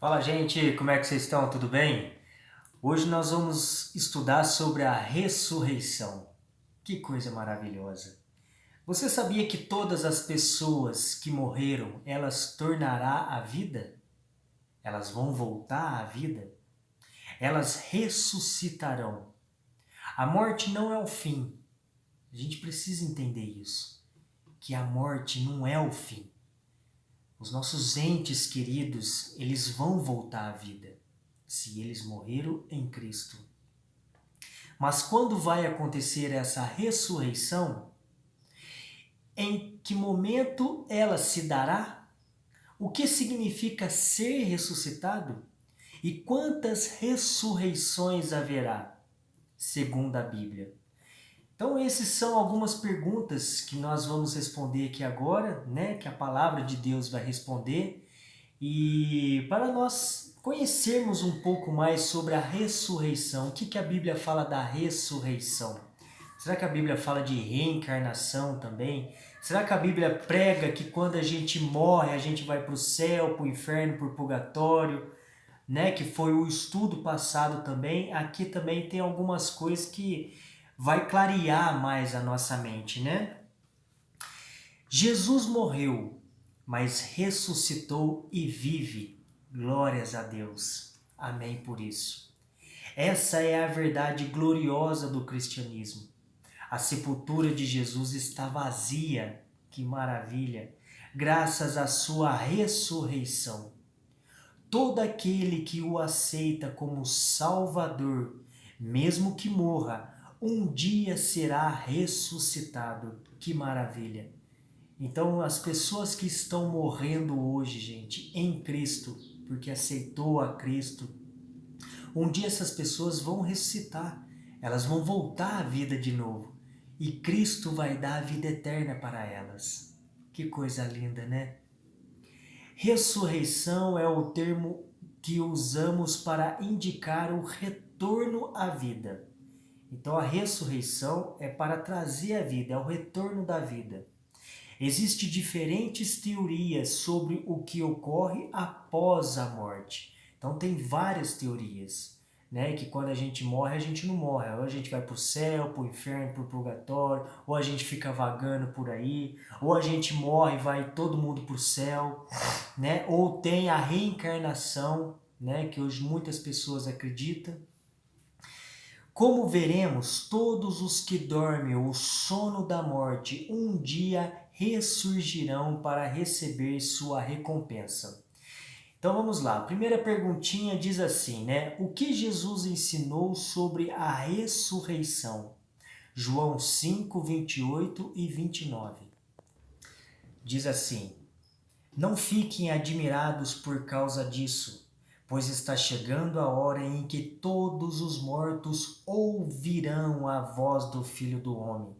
Fala, gente, como é que vocês estão? Tudo bem? Hoje nós vamos estudar sobre a ressurreição. Que coisa maravilhosa! Você sabia que todas as pessoas que morreram, elas tornará a vida? Elas vão voltar à vida? Elas ressuscitarão. A morte não é o fim. A gente precisa entender isso, que a morte não é o fim. Os nossos entes queridos, eles vão voltar à vida, se eles morreram em Cristo. Mas quando vai acontecer essa ressurreição, em que momento ela se dará? O que significa ser ressuscitado? E quantas ressurreições haverá, segundo a Bíblia? Então, essas são algumas perguntas que nós vamos responder aqui agora, né? Que a palavra de Deus vai responder. E para nós conhecermos um pouco mais sobre a ressurreição, o que a Bíblia fala da ressurreição? Será que a Bíblia fala de reencarnação também? Será que a Bíblia prega que quando a gente morre a gente vai para o céu, para o inferno, para o purgatório? Né? Que foi o estudo passado também. Aqui também tem algumas coisas que vai clarear mais a nossa mente, né? Jesus morreu, mas ressuscitou e vive. Glórias a Deus. Amém por isso. Essa é a verdade gloriosa do cristianismo. A sepultura de Jesus está vazia. Que maravilha! Graças à sua ressurreição. Todo aquele que o aceita como Salvador, mesmo que morra, um dia será ressuscitado. Que maravilha! Então, as pessoas que estão morrendo hoje, gente, em Cristo, porque aceitou a Cristo, um dia essas pessoas vão ressuscitar, elas vão voltar à vida de novo e Cristo vai dar a vida eterna para elas. Que coisa linda, né? Ressurreição é o termo que usamos para indicar o retorno à vida. Então, a ressurreição é para trazer a vida, é o retorno da vida. Existem diferentes teorias sobre o que ocorre após a morte. Então tem várias teorias, né? Que quando a gente morre, a gente não morre. Ou a gente vai para o céu, para o inferno, para o purgatório, ou a gente fica vagando por aí, ou a gente morre e vai todo mundo para o céu, né? Ou tem a reencarnação, né? Que hoje muitas pessoas acreditam. Como veremos, todos os que dormem o sono da morte um dia ressurgirão para receber sua recompensa. Então vamos lá, a primeira perguntinha diz assim, né? O que Jesus ensinou sobre a ressurreição? João 5, 28 e 29. Diz assim: Não fiquem admirados por causa disso, pois está chegando a hora em que todos os mortos ouvirão a voz do Filho do Homem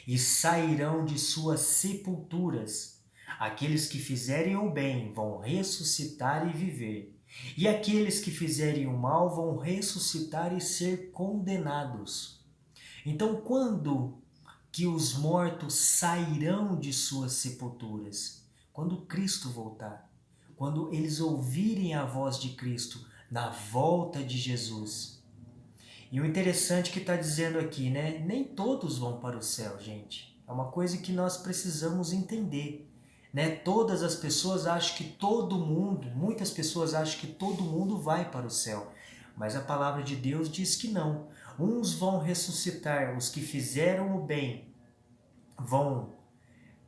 e sairão de suas sepulturas. Aqueles que fizerem o bem vão ressuscitar e viver, e aqueles que fizerem o mal vão ressuscitar e ser condenados. Então, quando que os mortos sairão de suas sepulturas? Quando Cristo voltar, quando eles ouvirem a voz de Cristo na volta de Jesus. E o interessante que está dizendo aqui, né? Nem todos vão para o céu, gente. É uma coisa que nós precisamos entender, né? Todas as pessoas acham que todo mundo, muitas pessoas acham que todo mundo vai para o céu. Mas a palavra de Deus diz que não. Uns vão ressuscitar, os que fizeram o bem vão,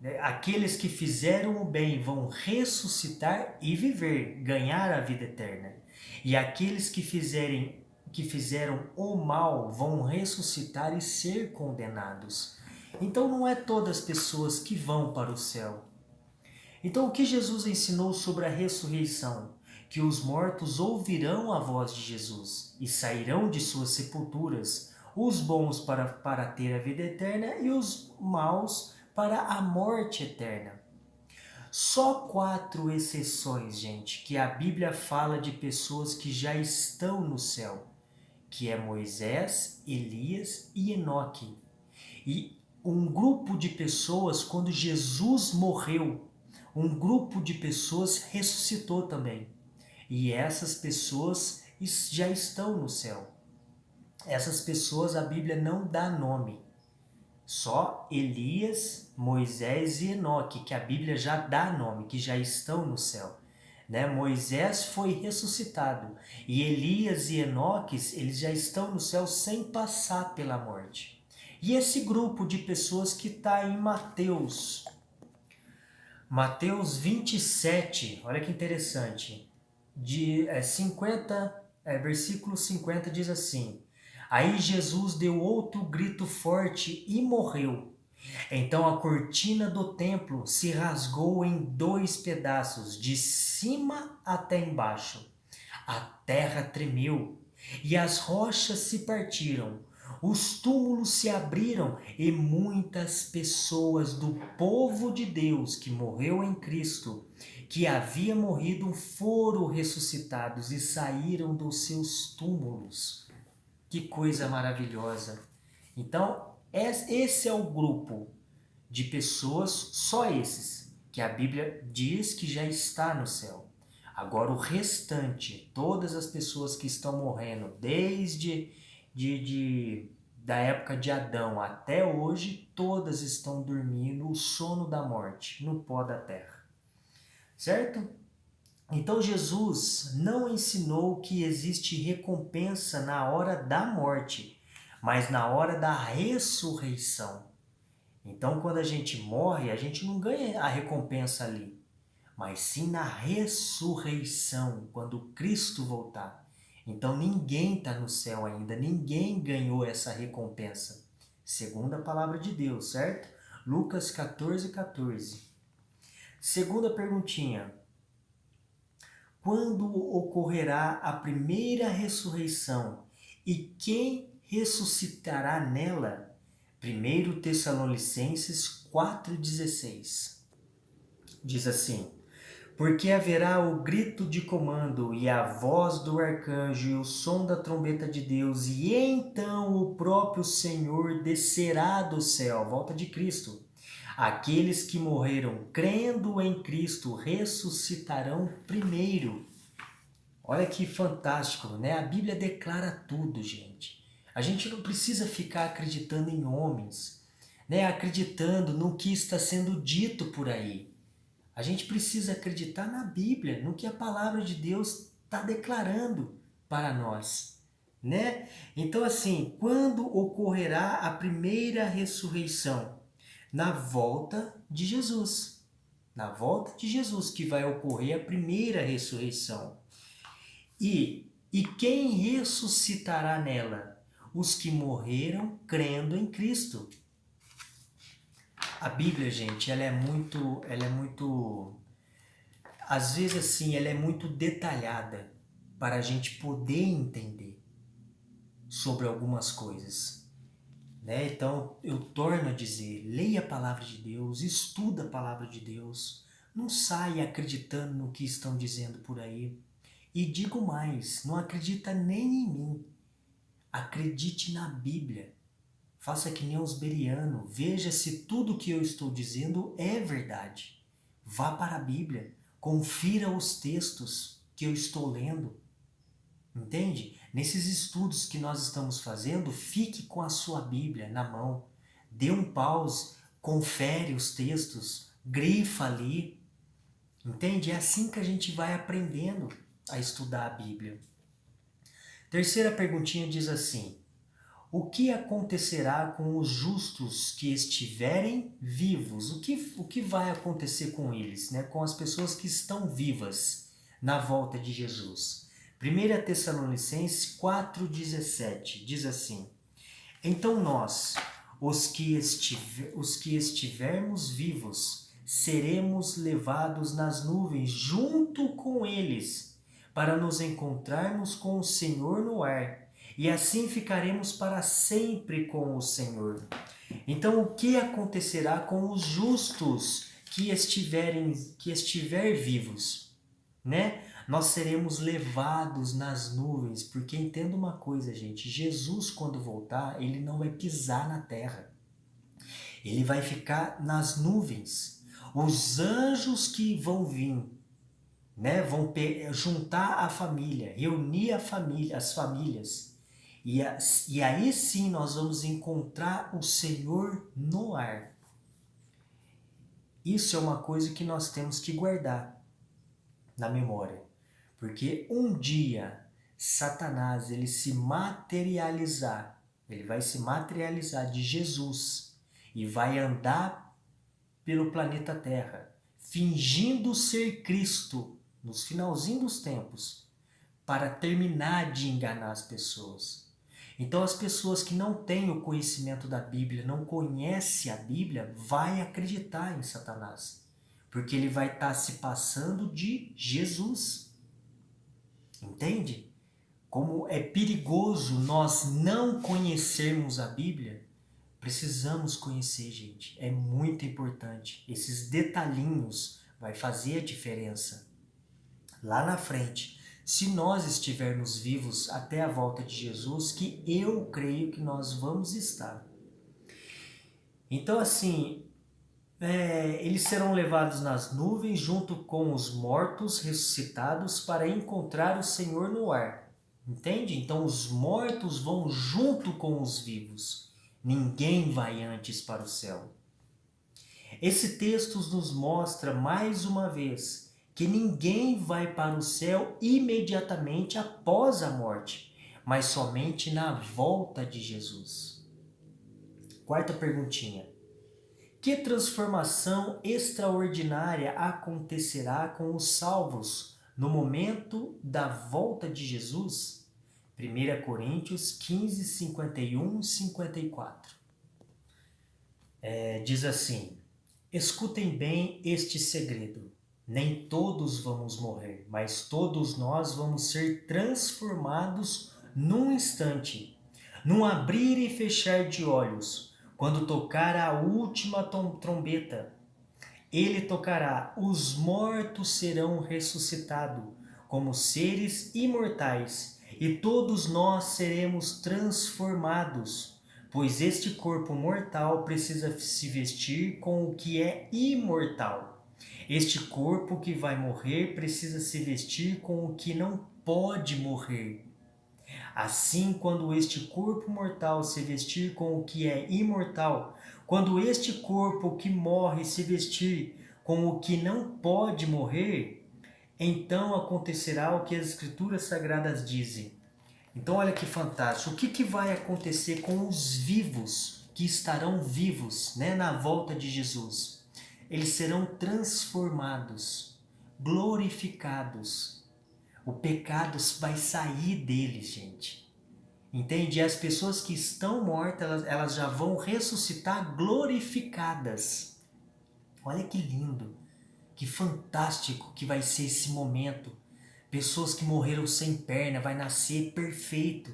né? Aqueles que fizeram o bem vão ressuscitar e viver, ganhar a vida eterna. E aqueles que fizeram o mal vão ressuscitar e ser condenados. Então não é todas as pessoas que vão para o céu. Então o que Jesus ensinou sobre a ressurreição? Que os mortos ouvirão a voz de Jesus e sairão de suas sepulturas, os bons para ter a vida eterna e os maus para a morte eterna. Só 4 exceções, gente, que a Bíblia fala de pessoas que já estão no céu, que é Moisés, Elias e Enoque. E um grupo de pessoas, quando Jesus morreu, um grupo de pessoas ressuscitou também. E essas pessoas já estão no céu. Essas pessoas a Bíblia não dá nome. Só Elias, Moisés e Enoque, que a Bíblia já dá nome, que já estão no céu. Né? Moisés foi ressuscitado e Elias e Enoque, eles já estão no céu sem passar pela morte. E esse grupo de pessoas que está em Mateus 27, olha que interessante, versículo 50 diz assim: Aí Jesus deu outro grito forte e morreu. Então a cortina do templo se rasgou em 2 pedaços, de cima até embaixo. A terra tremeu e as rochas se partiram. Os túmulos se abriram e muitas pessoas do povo de Deus que morreu em Cristo, que havia morrido, foram ressuscitados e saíram dos seus túmulos. Que coisa maravilhosa! Então, esse é o grupo de pessoas, só esses, que a Bíblia diz que já está no céu. Agora o restante, todas as pessoas que estão morrendo desde da época de Adão até hoje, todas estão dormindo o sono da morte no pó da terra. Certo? Então Jesus não ensinou que existe recompensa na hora da morte, mas na hora da ressurreição. Então quando a gente morre, a gente não ganha a recompensa ali, mas sim na ressurreição, quando Cristo voltar. Então ninguém está no céu ainda, ninguém ganhou essa recompensa, segundo a palavra de Deus, certo? Lucas 14:14. Segunda perguntinha: quando ocorrerá a primeira ressurreição e quem ressuscitará nela? 1 Tessalonicenses 4,16 diz assim: Porque haverá o grito de comando e a voz do arcanjo e o som da trombeta de Deus, e então o próprio Senhor descerá do céu, volta de Cristo. Aqueles que morreram crendo em Cristo ressuscitarão primeiro. Olha que fantástico, né? A Bíblia declara tudo, gente. A gente não precisa ficar acreditando em homens, né? Acreditando no que está sendo dito por aí. A gente precisa acreditar na Bíblia, no que a palavra de Deus está declarando para nós, né? Então, assim, quando ocorrerá a primeira ressurreição? Na volta de Jesus. Na volta de Jesus que vai ocorrer a primeira ressurreição. E quem ressuscitará nela? Os que morreram crendo em Cristo. A Bíblia, gente, ela é muito, às vezes assim, ela é muito detalhada para a gente poder entender sobre algumas coisas. Né? Então, eu torno a dizer, leia a palavra de Deus, estuda a palavra de Deus, não saia acreditando no que estão dizendo por aí. E digo mais, não acredita nem em mim, acredite na Bíblia. Faça que nem os bereanos, veja se tudo o que eu estou dizendo é verdade. Vá para a Bíblia, confira os textos que eu estou lendo. Entende? Nesses estudos que nós estamos fazendo, fique com a sua Bíblia na mão. Dê um pause, confere os textos, grifa ali. Entende? É assim que a gente vai aprendendo a estudar a Bíblia. Terceira perguntinha diz assim: o que acontecerá com os justos que estiverem vivos? O que vai acontecer com eles, né? Com as pessoas que estão vivas na volta de Jesus? 1 Tessalonicenses 4,17 diz assim: então nós, os que estivermos vivos, seremos levados nas nuvens junto com eles, para nos encontrarmos com o Senhor no ar, e assim ficaremos para sempre com o Senhor. Então, o que acontecerá com os justos que estiver vivos, né? Nós seremos levados nas nuvens, porque entenda uma coisa, gente, Jesus quando voltar, ele não vai pisar na terra. Ele vai ficar nas nuvens. Os anjos que vão vir né? Vão juntar a família, reunir a família, as famílias. E aí sim nós vamos encontrar o Senhor no ar. Isso é uma coisa que nós temos que guardar na memória. Porque um dia Satanás ele se materializar, ele vai se materializar de Jesus e vai andar pelo planeta Terra, fingindo ser Cristo nos finalzinhos dos tempos, para terminar de enganar as pessoas. Então as pessoas que não têm o conhecimento da Bíblia, não conhecem a Bíblia, vai acreditar em Satanás, porque ele vai estar se passando de Jesus. Entende? Como é perigoso nós não conhecermos a Bíblia. Precisamos conhecer, gente. É muito importante. Esses detalhinhos vai fazer a diferença lá na frente. Se nós estivermos vivos até a volta de Jesus, que eu creio que nós vamos estar. Então, assim, eles serão levados nas nuvens junto com os mortos ressuscitados para encontrar o Senhor no ar. Entende? Então, os mortos vão junto com os vivos. Ninguém vai antes para o céu. Esse texto nos mostra mais uma vez que ninguém vai para o céu imediatamente após a morte, mas somente na volta de Jesus. Quarta perguntinha. Que transformação extraordinária acontecerá com os salvos no momento da volta de Jesus? 1 Coríntios 15, 51 e 54. Diz assim: escutem bem este segredo. Nem todos vamos morrer, mas todos nós vamos ser transformados num instante, num abrir e fechar de olhos, quando tocar a última trombeta. Ele tocará, os mortos serão ressuscitados como seres imortais, e todos nós seremos transformados, pois este corpo mortal precisa se vestir com o que é imortal. Este corpo que vai morrer precisa se vestir com o que não pode morrer. Assim, quando este corpo mortal se vestir com o que é imortal, quando este corpo que morre se vestir com o que não pode morrer, então acontecerá o que as Escrituras Sagradas dizem. Então olha que fantástico. O que vai acontecer com os vivos, que estarão vivos, né, na volta de Jesus? Eles serão transformados, glorificados. O pecado vai sair deles, gente. Entende? E as pessoas que estão mortas, elas já vão ressuscitar glorificadas. Olha que lindo, que fantástico que vai ser esse momento. Pessoas que morreram sem perna vai nascer perfeito.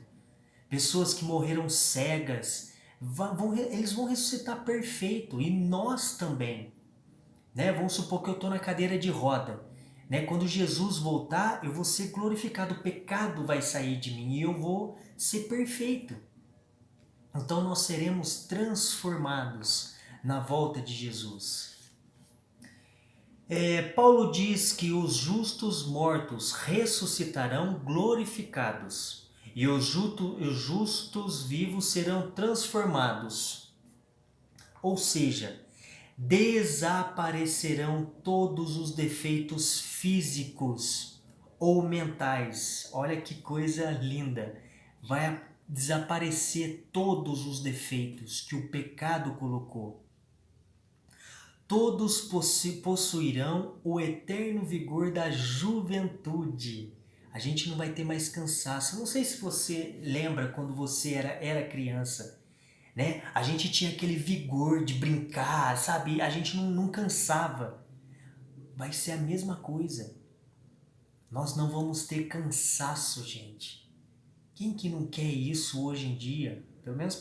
Pessoas que morreram cegas, eles vão ressuscitar perfeito. E nós também. Né? Vamos supor que eu estou na cadeira de roda. Né? Quando Jesus voltar, eu vou ser glorificado. O pecado vai sair de mim e eu vou ser perfeito. Então nós seremos transformados na volta de Jesus. Paulo diz que os justos mortos ressuscitarão glorificados e os justos vivos serão transformados. Ou seja, desaparecerão todos os defeitos físicos ou mentais. Olha que coisa linda! Vai desaparecer todos os defeitos que o pecado colocou. Todos possuirão o eterno vigor da juventude. A gente não vai ter mais cansaço. Não sei se você lembra quando você era criança, né? A gente tinha aquele vigor de brincar, sabe? A gente não cansava. Vai ser a mesma coisa. Nós não vamos ter cansaço, gente. Quem que não quer isso hoje em dia? Pelo menos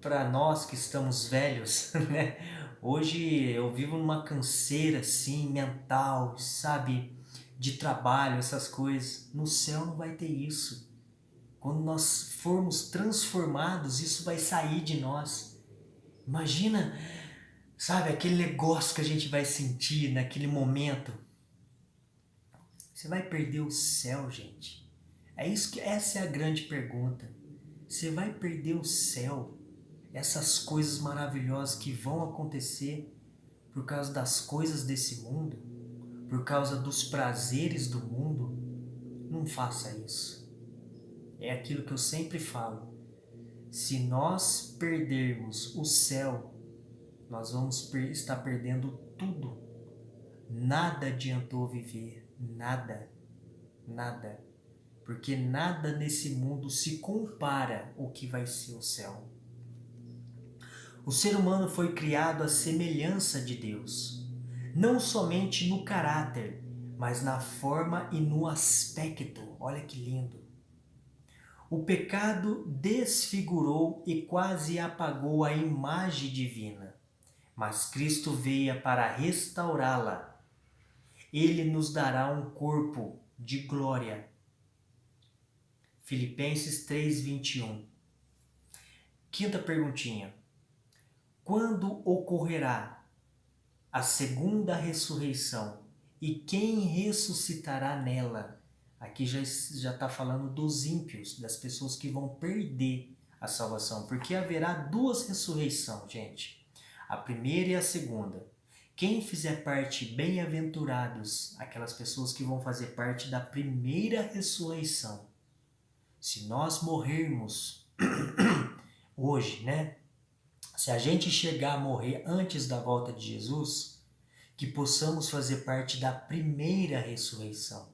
para nós que estamos velhos, né? Hoje eu vivo numa canseira assim, mental, sabe? De trabalho, essas coisas. No céu não vai ter isso. Quando nós formos transformados, isso vai sair de nós. Imagina, sabe, aquele negócio que a gente vai sentir naquele momento. Você vai perder o céu, gente? Essa é a grande pergunta. Você vai perder o céu? Essas coisas maravilhosas que vão acontecer por causa das coisas desse mundo? Por causa dos prazeres do mundo? Não faça isso. É aquilo que eu sempre falo. Se nós perdermos o céu, nós vamos estar perdendo tudo. Nada adiantou viver, nada, nada. Porque nada nesse mundo se compara ao que vai ser o céu. O ser humano foi criado à semelhança de Deus, não somente no caráter, mas na forma e no aspecto. Olha que lindo! O pecado desfigurou e quase apagou a imagem divina, mas Cristo veio para restaurá-la. Ele nos dará um corpo de glória. Filipenses 3:21. Quinta perguntinha. Quando ocorrerá a segunda ressurreição e quem ressuscitará nela? Aqui já está falando dos ímpios, das pessoas que vão perder a salvação, porque haverá duas ressurreições, gente. A primeira e a segunda. Quem fizer parte, bem-aventurados, aquelas pessoas que vão fazer parte da primeira ressurreição. Se nós morrermos hoje, né? Se a gente chegar a morrer antes da volta de Jesus, que possamos fazer parte da primeira ressurreição.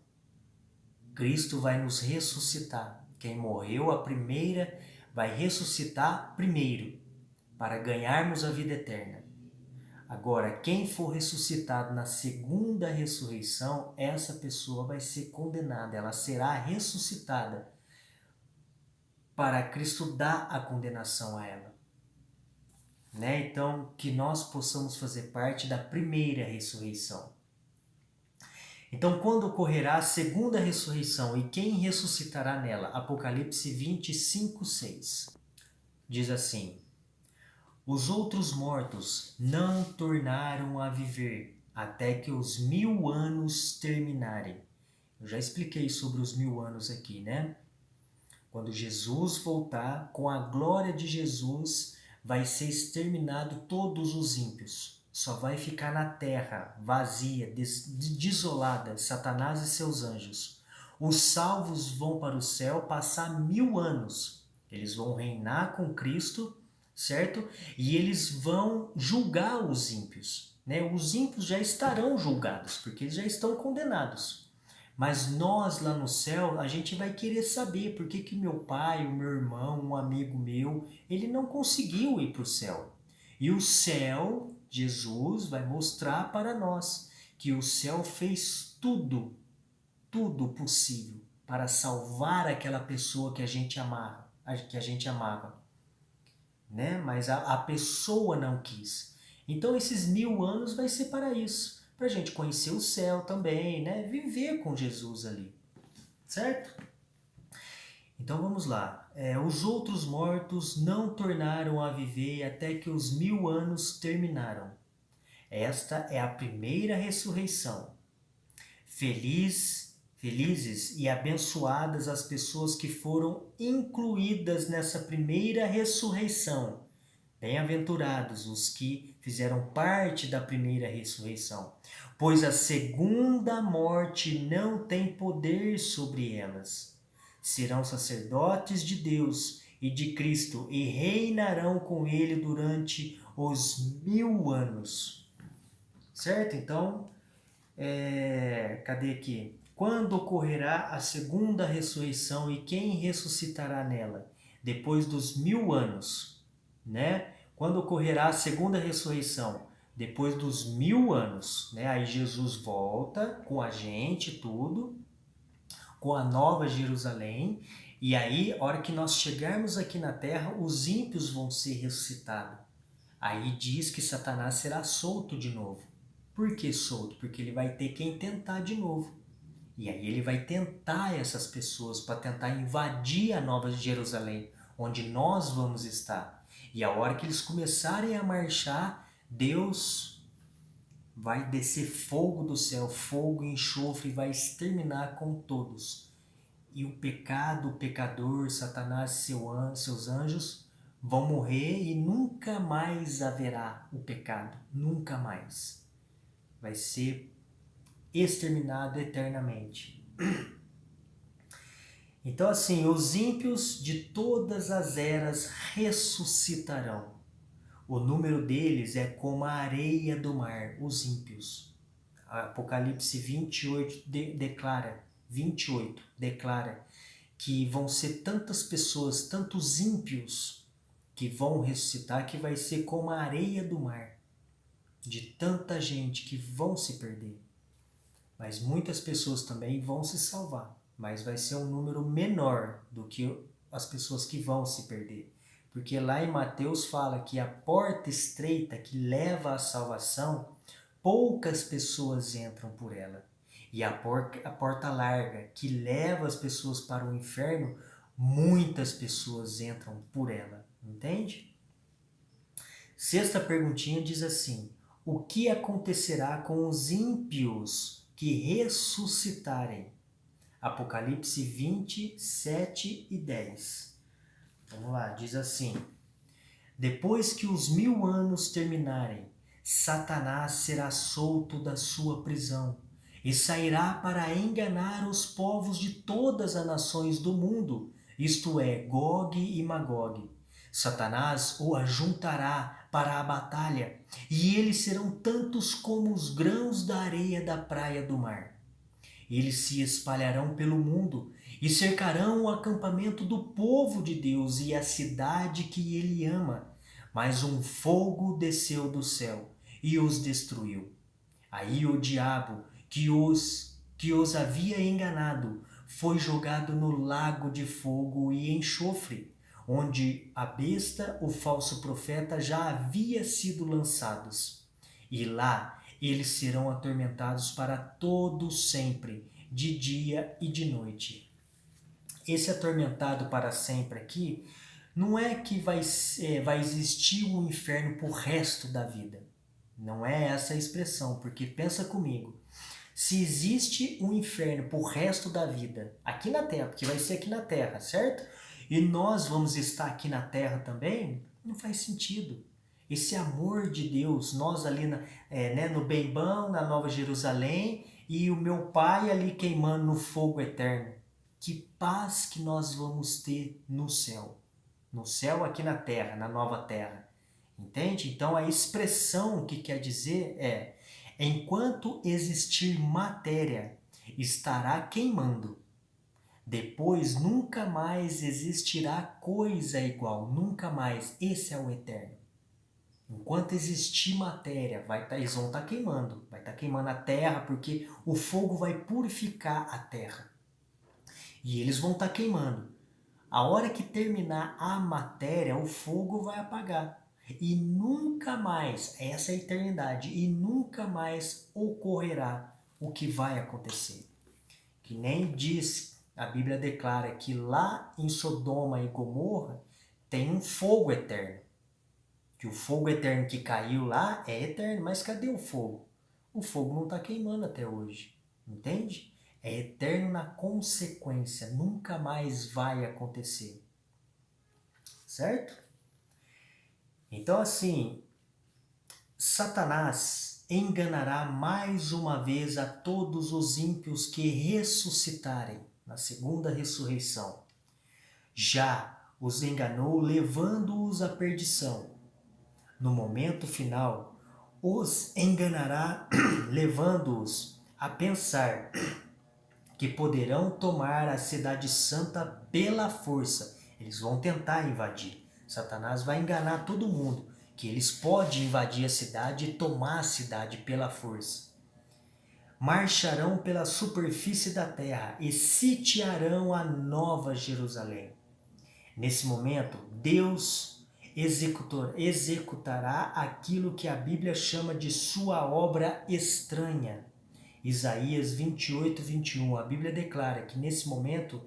Cristo vai nos ressuscitar. Quem morreu a primeira vai ressuscitar primeiro, para ganharmos a vida eterna. Agora, quem for ressuscitado na segunda ressurreição, essa pessoa vai ser condenada, ela será ressuscitada para Cristo dar a condenação a ela. Né? Então, que nós possamos fazer parte da primeira ressurreição. Então, quando ocorrerá a segunda ressurreição e quem ressuscitará nela? Apocalipse 25:6. Diz assim: os outros mortos não tornaram a viver até que os 1000 anos terminarem. Eu já expliquei sobre os 1000 anos aqui, né? Quando Jesus voltar, com a glória de Jesus, vai ser exterminado todos os ímpios. Só vai ficar na terra, vazia, desolada, Satanás e seus anjos. Os salvos vão para o céu passar 1000 anos. Eles vão reinar com Cristo, certo? E eles vão julgar os ímpios. Né? Os ímpios já estarão julgados, porque eles já estão condenados. Mas nós lá no céu, a gente vai querer saber por que meu pai, o meu irmão, um amigo meu, ele não conseguiu ir para o céu. E o céu, Jesus vai mostrar para nós que o céu fez tudo possível para salvar aquela pessoa que a gente amava, né? Mas a pessoa não quis. Então esses 1000 anos vai ser para isso. Para a gente conhecer o céu também, né? Viver com Jesus ali, certo? Então vamos lá. Os outros mortos não tornaram a viver até que os 1000 anos terminaram. Esta é a primeira ressurreição. Felizes e abençoadas as pessoas que foram incluídas nessa primeira ressurreição. Bem-aventurados os que fizeram parte da primeira ressurreição, pois a segunda morte não tem poder sobre elas. Serão sacerdotes de Deus e de Cristo e reinarão com ele durante os 1000 anos. Certo? Então, cadê aqui? Quando ocorrerá a segunda ressurreição e quem ressuscitará nela? Depois dos 1000 anos. Né? Quando ocorrerá a segunda ressurreição? Depois dos 1000 anos. Né? Aí Jesus volta com a gente, tudo, com a nova Jerusalém. E aí, a hora que nós chegarmos aqui na terra, os ímpios vão ser ressuscitados. Aí diz que Satanás será solto de novo. Por que solto? Porque ele vai ter quem tentar de novo. E aí ele vai tentar essas pessoas para tentar invadir a nova Jerusalém, onde nós vamos estar. E a hora que eles começarem a marchar, Deus vai descer fogo do céu, fogo e enxofre, vai exterminar com todos. E o pecado, o pecador, Satanás e seus anjos vão morrer e nunca mais haverá o pecado, nunca mais. Vai ser exterminado eternamente. Então assim, os ímpios de todas as eras ressuscitarão. O número deles é como a areia do mar, os ímpios. Apocalipse 28 declara que vão ser tantas pessoas, tantos ímpios que vão ressuscitar, que vai ser como a areia do mar, de tanta gente que vão se perder. Mas muitas pessoas também vão se salvar, mas vai ser um número menor do que as pessoas que vão se perder. Porque lá em Mateus fala que a porta estreita que leva à salvação, poucas pessoas entram por ela. E a porta larga que leva as pessoas para o inferno, muitas pessoas entram por ela. Entende? Sexta perguntinha diz assim: o que acontecerá com os ímpios que ressuscitarem? Apocalipse 20, 7 e 10. Vamos lá, diz assim: depois que os 1000 anos terminarem, Satanás será solto da sua prisão e sairá para enganar os povos de todas as nações do mundo, isto é, Gog e Magog. Satanás o ajuntará para a batalha, e eles serão tantos como os grãos da areia da praia do mar. Eles se espalharão pelo mundo e cercarão o acampamento do povo de Deus e a cidade que ele ama. Mas um fogo desceu do céu e os destruiu. Aí o diabo que os havia enganado foi jogado no lago de fogo e enxofre, onde a besta, o falso profeta, já havia sido lançados. E lá eles serão atormentados para todo sempre, de dia e de noite. Esse atormentado para sempre aqui, não é que vai existir um inferno por resto da vida. Não é essa a expressão, porque pensa comigo. Se existe um inferno por resto da vida, aqui na Terra, porque vai ser aqui na Terra, certo? E nós vamos estar aqui na Terra também, não faz sentido. Esse amor de Deus, nós ali no Bem-Bom, na Nova Jerusalém, e o meu Pai ali queimando no fogo eterno. Que paz que nós vamos ter no céu. No céu aqui na Terra, na nova Terra. Entende? Então a expressão que quer dizer é: enquanto existir matéria, estará queimando. Depois nunca mais existirá coisa igual, nunca mais. Esse é o eterno. Enquanto existir matéria, eles vão estar queimando. Vai estar queimando a terra, porque o fogo vai purificar a terra. E eles vão estar queimando. A hora que terminar a matéria, o fogo vai apagar. E nunca mais, essa é a eternidade, e nunca mais ocorrerá o que vai acontecer. Que nem diz, a Bíblia declara que lá em Sodoma e Gomorra tem um fogo eterno. Que o fogo eterno que caiu lá é eterno, mas cadê o fogo? O fogo não está queimando até hoje, entende? É eterno na consequência, nunca mais vai acontecer, certo? Então assim, Satanás enganará mais uma vez a todos os ímpios que ressuscitarem na segunda ressurreição. Já os enganou levando-os à perdição. No momento final, os enganará levando-os a pensar que poderão tomar a cidade santa pela força. Eles vão tentar invadir. Satanás vai enganar todo mundo que eles podem invadir a cidade e tomar a cidade pela força. Marcharão pela superfície da terra e sitiarão a Nova Jerusalém. Nesse momento, Deus executará aquilo que a Bíblia chama de sua obra estranha. Isaías 28, 21. A Bíblia declara que nesse momento,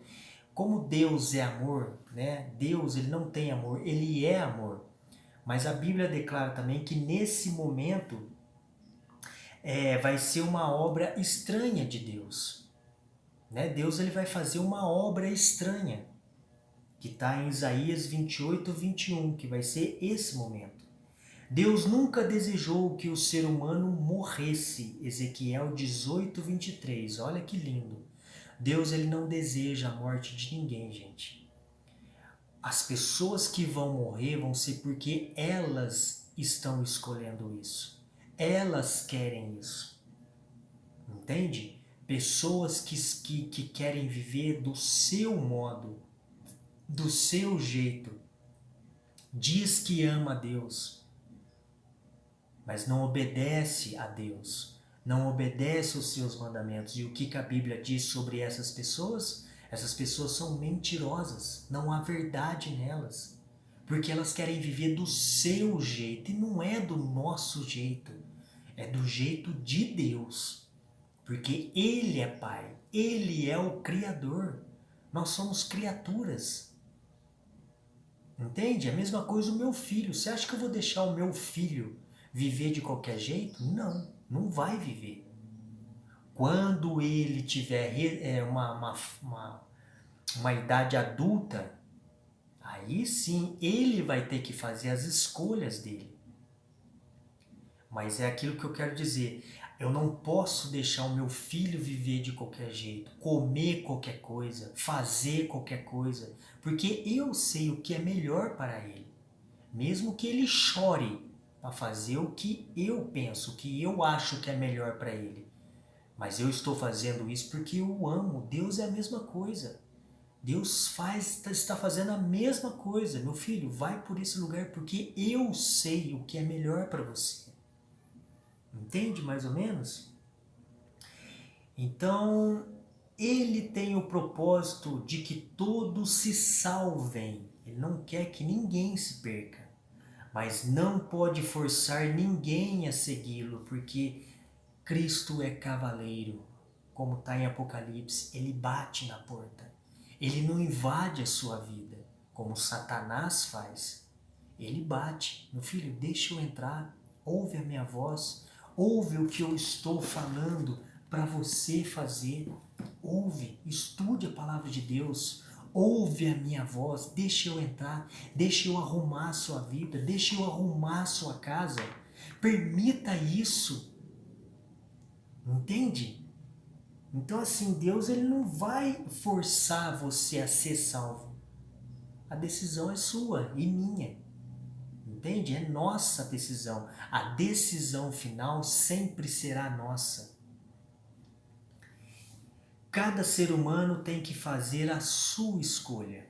como Deus é amor, né? Deus ele não tem amor, ele é amor. Mas a Bíblia declara também que nesse momento vai ser uma obra estranha de Deus. Né? Deus ele vai fazer uma obra estranha, que está em Isaías 28, 21, que vai ser esse momento. Deus nunca desejou que o ser humano morresse. Ezequiel 18, 23. Olha que lindo. Deus ele não deseja a morte de ninguém, gente. As pessoas que vão morrer vão ser porque elas estão escolhendo isso. Elas querem isso. Entende? Pessoas que querem viver do seu modo, do seu jeito. Diz que ama a Deus, mas não obedece a Deus, não obedece os seus mandamentos. E o que a Bíblia diz sobre essas pessoas? Essas pessoas são mentirosas, não há verdade nelas, porque elas querem viver do seu jeito, e não é do nosso jeito, é do jeito de Deus, porque Ele é Pai, Ele é o Criador, nós somos criaturas. Entende? A mesma coisa o meu filho. Você acha que eu vou deixar o meu filho viver de qualquer jeito? Não, não vai viver. Quando ele tiver uma idade adulta, aí sim ele vai ter que fazer as escolhas dele. Mas é aquilo que eu quero dizer. Eu não posso deixar o meu filho viver de qualquer jeito, comer qualquer coisa, fazer qualquer coisa, porque eu sei o que é melhor para ele. Mesmo que ele chore para fazer o que eu penso, o que eu acho que é melhor para ele. Mas eu estou fazendo isso porque eu o amo. Deus é a mesma coisa. Deus está fazendo a mesma coisa. Meu filho, vai por esse lugar porque eu sei o que é melhor para você. Entende mais ou menos? Então, ele tem o propósito de que todos se salvem. Ele não quer que ninguém se perca. Mas não pode forçar ninguém a segui-lo, porque Cristo é cavaleiro. Como está em Apocalipse, ele bate na porta. Ele não invade a sua vida, como Satanás faz. Ele bate. Meu filho, deixa eu entrar. Ouve a minha voz. Ouve o que eu estou falando para você fazer. Ouve, estude a palavra de Deus. Ouve a minha voz, deixa eu entrar, deixa eu arrumar a sua vida, deixa eu arrumar a sua casa. Permita isso. Entende? Então assim, Deus ele não vai forçar você a ser salvo. A decisão é sua e minha. Entende? É nossa decisão. A decisão final sempre será nossa. Cada ser humano tem que fazer a sua escolha.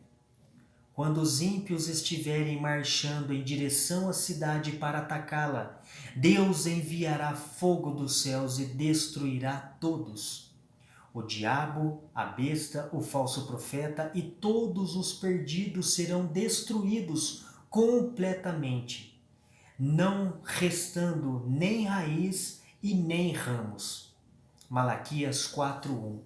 Quando os ímpios estiverem marchando em direção à cidade para atacá-la, Deus enviará fogo dos céus e destruirá todos. O diabo, a besta, o falso profeta e todos os perdidos serão destruídos completamente, não restando nem raiz e nem ramos. Malaquias 4:1.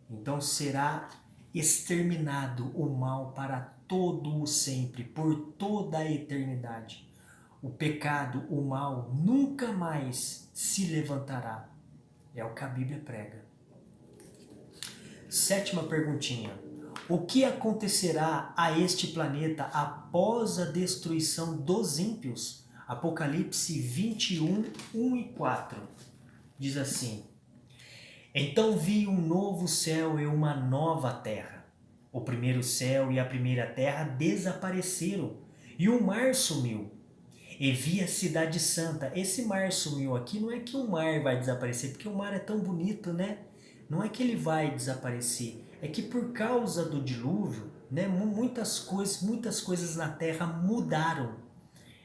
Então será exterminado o mal para todo o sempre, por toda a eternidade. O pecado, o mal, nunca mais se levantará. É o que a Bíblia prega. 7ª perguntinha. O que acontecerá a este planeta após a destruição dos ímpios? Apocalipse 21, 1 e 4. Diz assim: Então vi um novo céu e uma nova terra. O primeiro céu e a primeira terra desapareceram, e o mar sumiu. E vi a cidade santa. Esse mar sumiu aqui, não é que o mar vai desaparecer, porque o mar é tão bonito, né? Não é que ele vai desaparecer, é que por causa do dilúvio, né, muitas coisas na terra mudaram,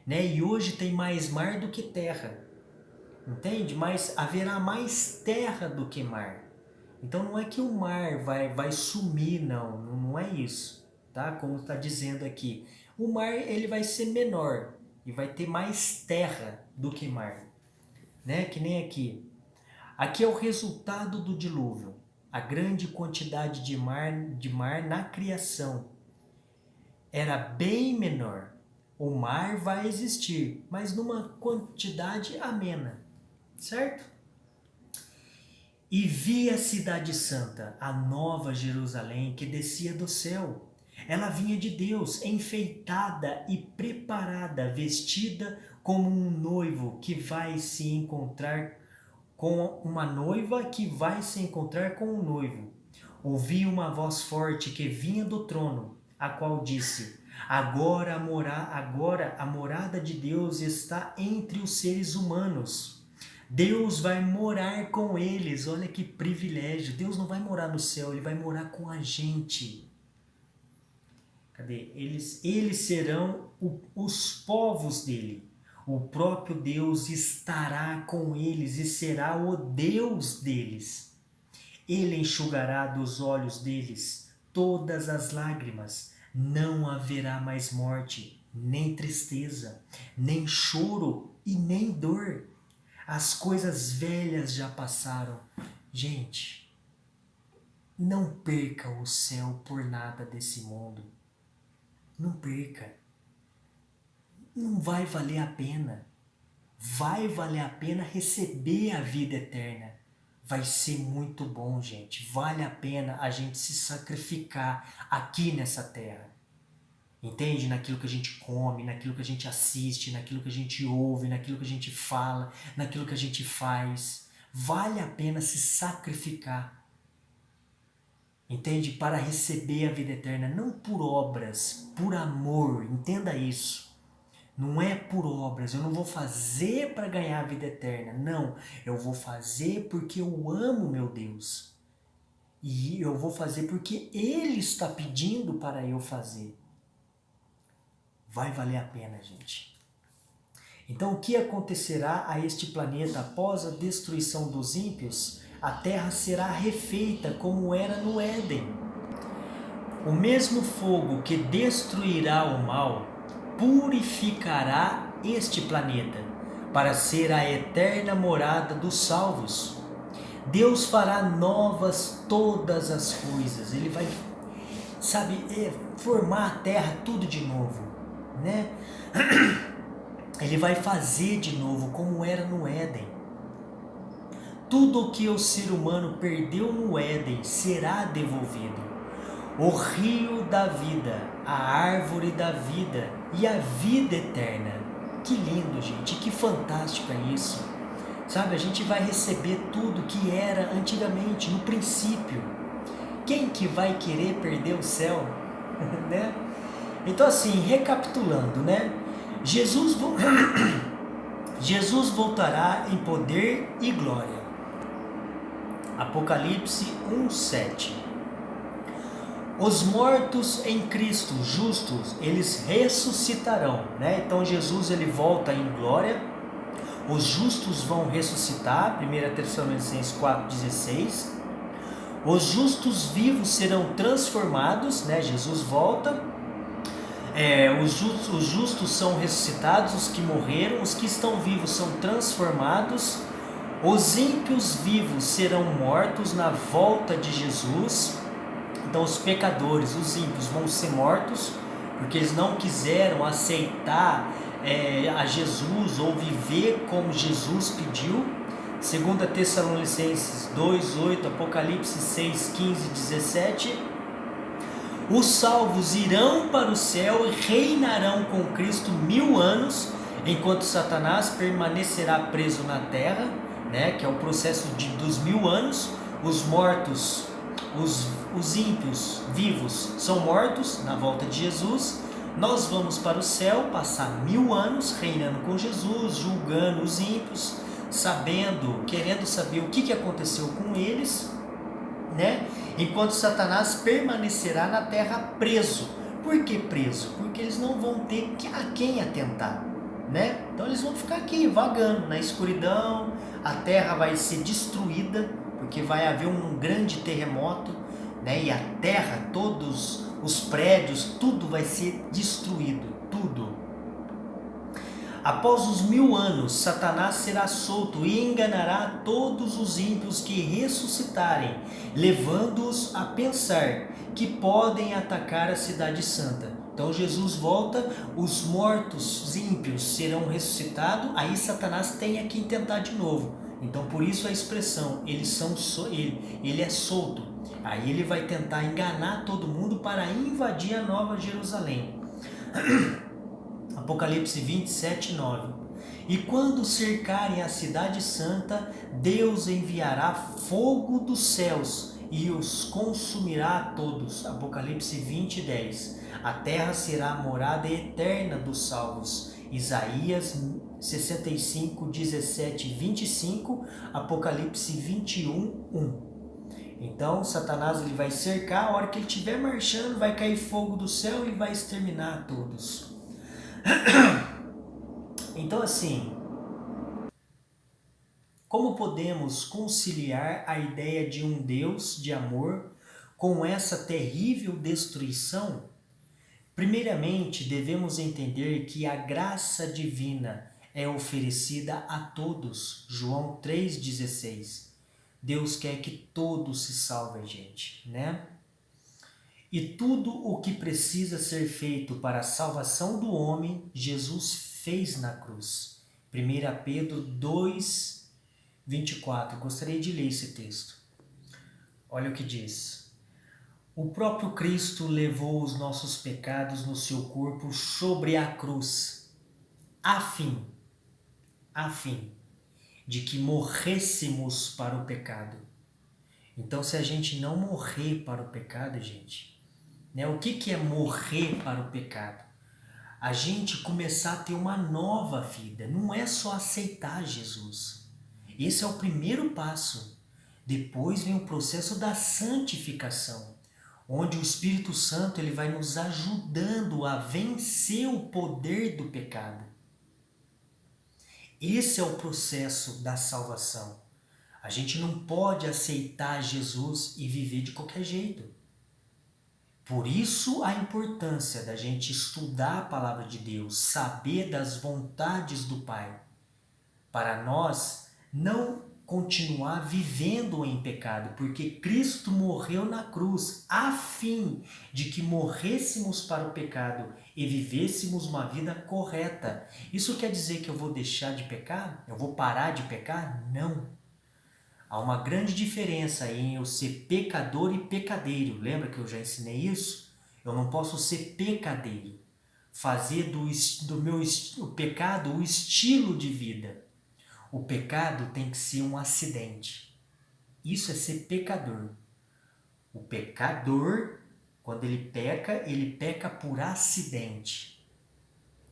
né? E hoje tem mais mar do que terra. Entende? Mas haverá mais terra do que mar. Então não é que o mar vai sumir, não é isso, tá? Como está dizendo aqui. O mar ele vai ser menor e vai ter mais terra do que mar, né? Que nem aqui. Aqui é o resultado do dilúvio, a grande quantidade de mar na criação era bem menor. O mar vai existir, mas numa quantidade amena, certo? E vi a cidade santa, a nova Jerusalém, que descia do céu. Ela vinha de Deus, enfeitada e preparada, vestida como um noivo que vai se encontrar com uma noiva que vai se encontrar com um noivo. Ouvi uma voz forte que vinha do trono, a qual disse: agora a morada de Deus está entre os seres humanos. Deus vai morar com eles. Olha que privilégio. Deus não vai morar no céu, ele vai morar com a gente. Cadê? Eles serão os povos dele. O próprio Deus estará com eles e será o Deus deles. Ele enxugará dos olhos deles todas as lágrimas. Não haverá mais morte, nem tristeza, nem choro e nem dor. As coisas velhas já passaram. Gente, não perca o céu por nada desse mundo. Não perca. Não vai valer a pena. Vai valer a pena receber a vida eterna. Vai ser muito bom, gente. Vale a pena a gente se sacrificar aqui nessa terra. Entende? Naquilo que a gente come, naquilo que a gente assiste, naquilo que a gente ouve, naquilo que a gente fala, naquilo que a gente faz. Vale a pena se sacrificar. Entende? Para receber a vida eterna. Não por obras, por amor. Entenda isso. Não é por obras, eu não vou fazer para ganhar a vida eterna. Não, eu vou fazer porque eu amo meu Deus. E eu vou fazer porque Ele está pedindo para eu fazer. Vai valer a pena, gente. Então, o que acontecerá a este planeta após a destruição dos ímpios? A terra será refeita como era no Éden. O mesmo fogo que destruirá o mal purificará este planeta para ser a eterna morada dos salvos. Deus fará novas todas as coisas. Ele vai, formar a terra tudo de novo, né? Ele vai fazer de novo como era no Éden. Tudo o que o ser humano perdeu no Éden será devolvido. O rio da vida, a árvore da vida e a vida eterna. Que lindo, gente, que fantástico é isso. Sabe, a gente vai receber tudo que era antigamente, no princípio. Quem que vai querer perder o céu? Né? Então assim, recapitulando, né? Jesus voltará em poder e glória. Apocalipse 1:7. Os mortos em Cristo, justos, eles ressuscitarão, né? Então Jesus ele volta em glória, os justos vão ressuscitar, 1 Tessalonicenses 4:16. Os justos vivos serão transformados, né? Jesus volta, os justos são ressuscitados, os que morreram, os que estão vivos são transformados, os ímpios vivos serão mortos na volta de Jesus. Então os pecadores, os ímpios vão ser mortos, porque eles não quiseram aceitar a Jesus ou viver como Jesus pediu. 2 Tessalonicenses 2:8, Apocalipse 6:15 e 17. Os salvos irão para o céu e reinarão com Cristo 1000 anos, enquanto Satanás permanecerá preso na terra, né, que é o processo dos 1000 anos. Os mortos, os ímpios vivos são mortos na volta de Jesus. Nós vamos para o céu, passar 1000 anos reinando com Jesus, julgando os ímpios, querendo saber o que aconteceu com eles, né? Enquanto Satanás permanecerá na terra preso. Por que preso? Porque eles não vão ter a quem atentar, né? Então eles vão ficar aqui vagando na escuridão, a terra vai ser destruída, porque vai haver um grande terremoto, né? E a terra, todos os prédios, tudo vai ser destruído, tudo. Após os 1000 anos, Satanás será solto e enganará todos os ímpios que ressuscitarem, levando-os a pensar que podem atacar a cidade santa. Então Jesus volta, os mortos, os ímpios serão ressuscitados, aí Satanás tem a quem tentar de novo. Então por isso a expressão, ele é solto. Aí ele vai tentar enganar todo mundo para invadir a Nova Jerusalém. Apocalipse 27, 9. E quando cercarem a cidade santa, Deus enviará fogo dos céus e os consumirá a todos. Apocalipse 20, 10. A terra será a morada eterna dos salvos. Isaías 65, 17 e 25. Apocalipse 21, 1. Então Satanás ele vai cercar, a hora que ele estiver marchando vai cair fogo do céu e vai exterminar a todos. Então assim, como podemos conciliar a ideia de um Deus de amor com essa terrível destruição? Primeiramente, devemos entender que a graça divina é oferecida a todos. João 3,16. Deus quer que todos se salvem, gente, né? E tudo o que precisa ser feito para a salvação do homem, Jesus fez na cruz. 1 Pedro 2, 24. Gostaria de ler esse texto. Olha o que diz. O próprio Cristo levou os nossos pecados no seu corpo sobre a cruz, a fim de que morrêssemos para o pecado. Então, se a gente não morrer para o pecado, gente, né? O que é morrer para o pecado? A gente começar a ter uma nova vida, não é só aceitar Jesus. Esse é o primeiro passo. Depois vem o processo da santificação, onde o Espírito Santo ele vai nos ajudando a vencer o poder do pecado. Esse é o processo da salvação. A gente não pode aceitar Jesus e viver de qualquer jeito. Por isso a importância da gente estudar a palavra de Deus, saber das vontades do Pai, para nós não continuar vivendo em pecado, porque Cristo morreu na cruz a fim de que morrêssemos para o pecado e vivêssemos uma vida correta. Isso quer dizer que eu vou deixar de pecar? Eu vou parar de pecar? Não. Há uma grande diferença em eu ser pecador e pecadeiro. Lembra que eu já ensinei isso? Eu não posso ser pecadeiro, fazer do meu o pecado o estilo de vida. O pecado tem que ser um acidente. Isso é ser pecador. O pecador, quando ele peca por acidente.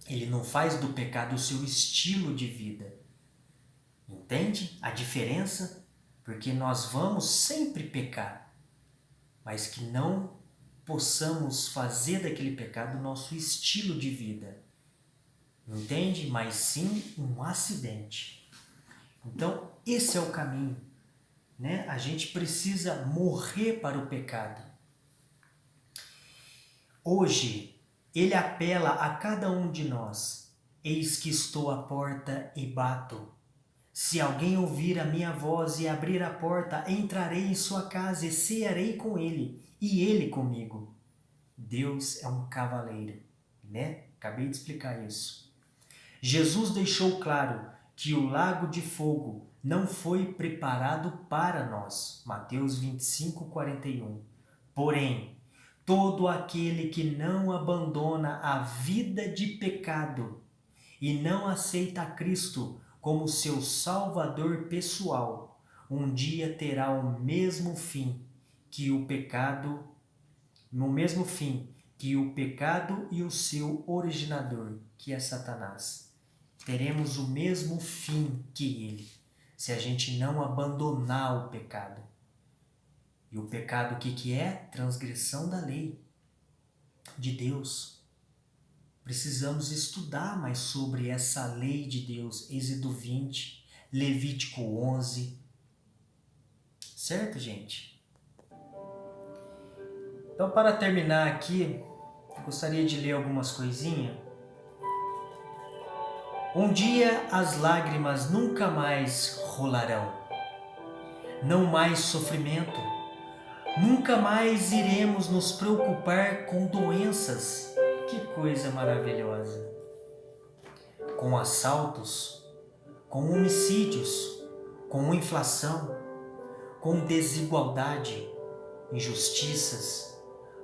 Ele não faz do pecado o seu estilo de vida. Entende a diferença? Porque nós vamos sempre pecar, mas que não possamos fazer daquele pecado o nosso estilo de vida. Entende? Mas sim um acidente. Então, esse é o caminho, né? A gente precisa morrer para o pecado. Hoje, ele apela a cada um de nós. Eis que estou à porta e bato. Se alguém ouvir a minha voz e abrir a porta, entrarei em sua casa e cearei com ele, e ele comigo. Deus é um cavaleiro, né? Acabei de explicar isso. Jesus deixou claro que o lago de fogo não foi preparado para nós. Mateus 25, 41. Porém, todo aquele que não abandona a vida de pecado e não aceita a Cristo como seu Salvador pessoal, um dia terá o mesmo fim que o pecado, e o seu originador, que é Satanás. Teremos o mesmo fim que ele, se a gente não abandonar o pecado. E o pecado o que é? Transgressão da lei de Deus. Precisamos estudar mais sobre essa lei de Deus. Êxodo 20, Levítico 11. Certo, gente? Então, para terminar aqui, eu gostaria de ler algumas coisinhas. Um dia as lágrimas nunca mais rolarão. Não mais sofrimento. Nunca mais iremos nos preocupar com doenças. Que coisa maravilhosa! Com assaltos, com homicídios, com inflação, com desigualdade, injustiças.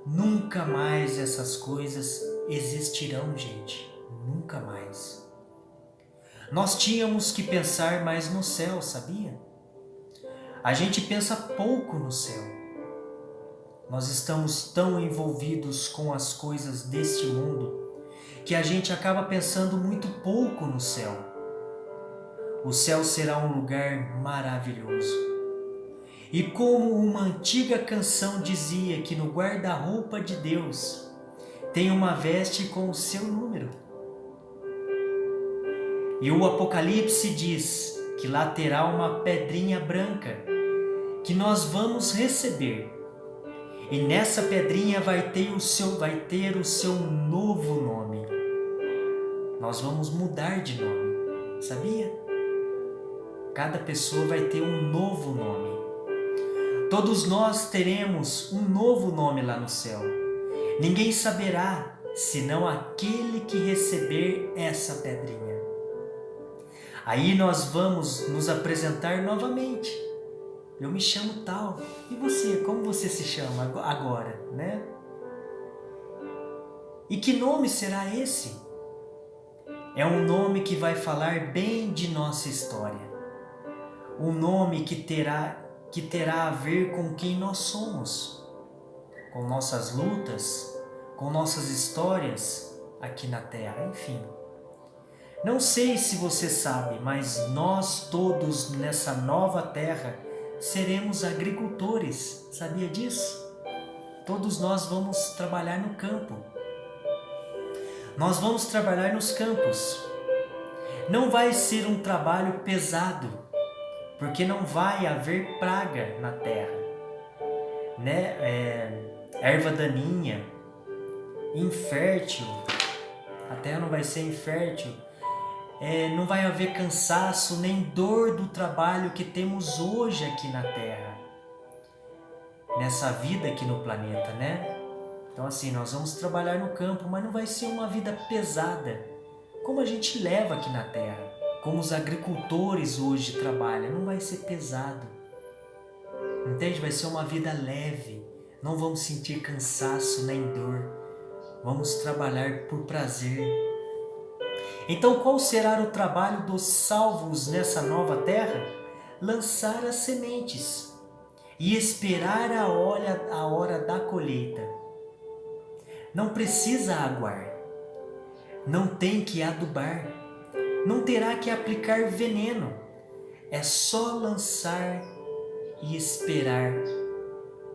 Nunca mais essas coisas existirão, gente. Nunca mais. Nós tínhamos que pensar mais no céu, sabia? A gente pensa pouco no céu. Nós estamos tão envolvidos com as coisas deste mundo que a gente acaba pensando muito pouco no céu. O céu será um lugar maravilhoso. E como uma antiga canção dizia que no guarda-roupa de Deus tem uma veste com o seu número. E o Apocalipse diz que lá terá uma pedrinha branca que nós vamos receber. E nessa pedrinha vai ter o seu novo nome. Nós vamos mudar de nome, sabia? Cada pessoa vai ter um novo nome. Todos nós teremos um novo nome lá no céu. Ninguém saberá, senão aquele que receber essa pedrinha. Aí nós vamos nos apresentar novamente. Eu me chamo tal. E você, como você se chama agora, né? E que nome será esse? É um nome que vai falar bem de nossa história. Um nome que terá a ver com quem nós somos, com nossas lutas, com nossas histórias aqui na Terra, enfim. Não sei se você sabe, mas nós todos nessa nova Terra seremos agricultores, sabia disso? Todos nós vamos trabalhar no campo. Nós vamos trabalhar nos campos. Não vai ser um trabalho pesado, porque não vai haver praga na terra, né? Erva daninha, infértil, a terra não vai ser infértil, não vai haver cansaço nem dor do trabalho que temos hoje aqui na terra, nessa vida aqui no planeta, né? Então assim, nós vamos trabalhar no campo, mas não vai ser uma vida pesada, como a gente leva aqui na terra. Como os agricultores hoje trabalham, não vai ser pesado. Entende? Vai ser uma vida leve. Não vamos sentir cansaço nem dor. Vamos trabalhar por prazer. Então, qual será o trabalho dos salvos nessa nova terra? Lançar as sementes e esperar a hora da colheita. Não precisa aguar. Não tem que adubar. Não terá que aplicar veneno, é só lançar e esperar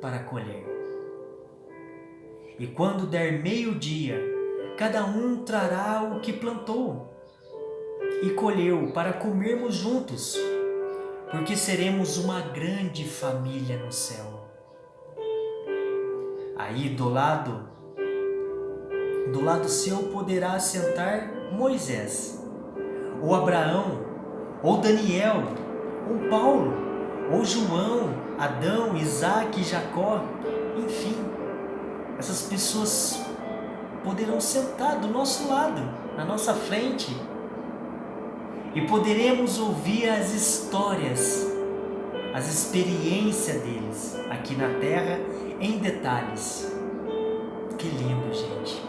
para colher. E quando der meio-dia, cada um trará o que plantou e colheu para comermos juntos, porque seremos uma grande família no céu. Aí do lado seu poderá sentar Moisés, ou Abraão, ou Daniel, ou Paulo, ou João, Adão, Isaac, Jacó, enfim, essas pessoas poderão sentar do nosso lado, na nossa frente, e poderemos ouvir as histórias, as experiências deles aqui na Terra em detalhes. Que lindo, gente!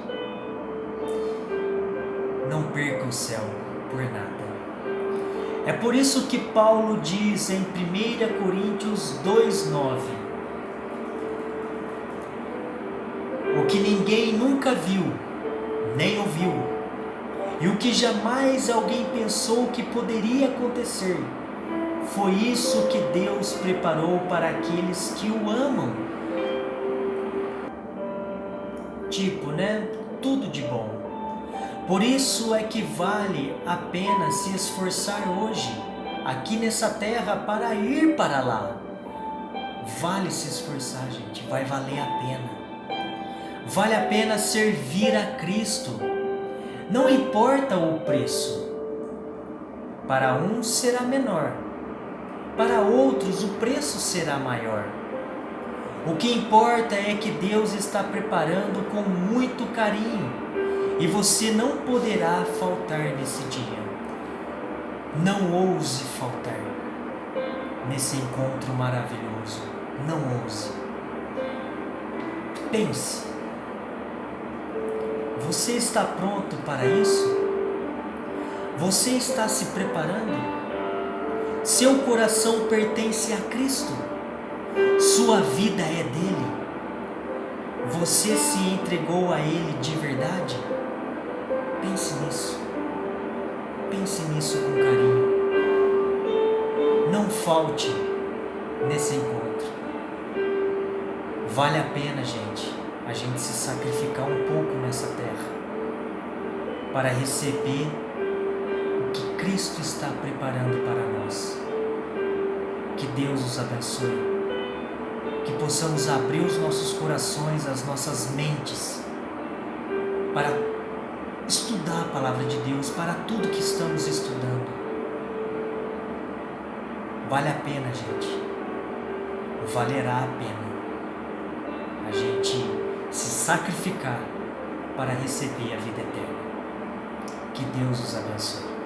Não perca o céu por nada. É por isso que Paulo diz em 1 Coríntios 2,9: o que ninguém nunca viu, nem ouviu, e o que jamais alguém pensou que poderia acontecer, foi isso que Deus preparou para aqueles que o amam. Tipo, né? Tudo de bom. Por isso é que vale a pena se esforçar hoje, aqui nessa terra, para ir para lá. Vale se esforçar, gente, vai valer a pena. Vale a pena servir a Cristo. Não importa o preço. Para uns será menor, para outros o preço será maior. O que importa é que Deus está preparando com muito carinho. E você não poderá faltar nesse dia. Não ouse faltar. nesse encontro maravilhoso. Não ouse. Pense. Você está pronto para isso? Você está se preparando? Seu coração pertence a Cristo. Sua vida é dele. Você se entregou a Ele de verdade? Pense nisso. Pense nisso com carinho. Não falte nesse encontro. Vale a pena, a gente se sacrificar um pouco nessa terra para receber o que Cristo está preparando para nós. Que Deus os abençoe. Que possamos abrir os nossos corações, as nossas mentes para estudar a palavra de Deus, para tudo que estamos estudando. Vale a pena, gente. Valerá a pena a gente se sacrificar para receber a vida eterna. Que Deus os abençoe.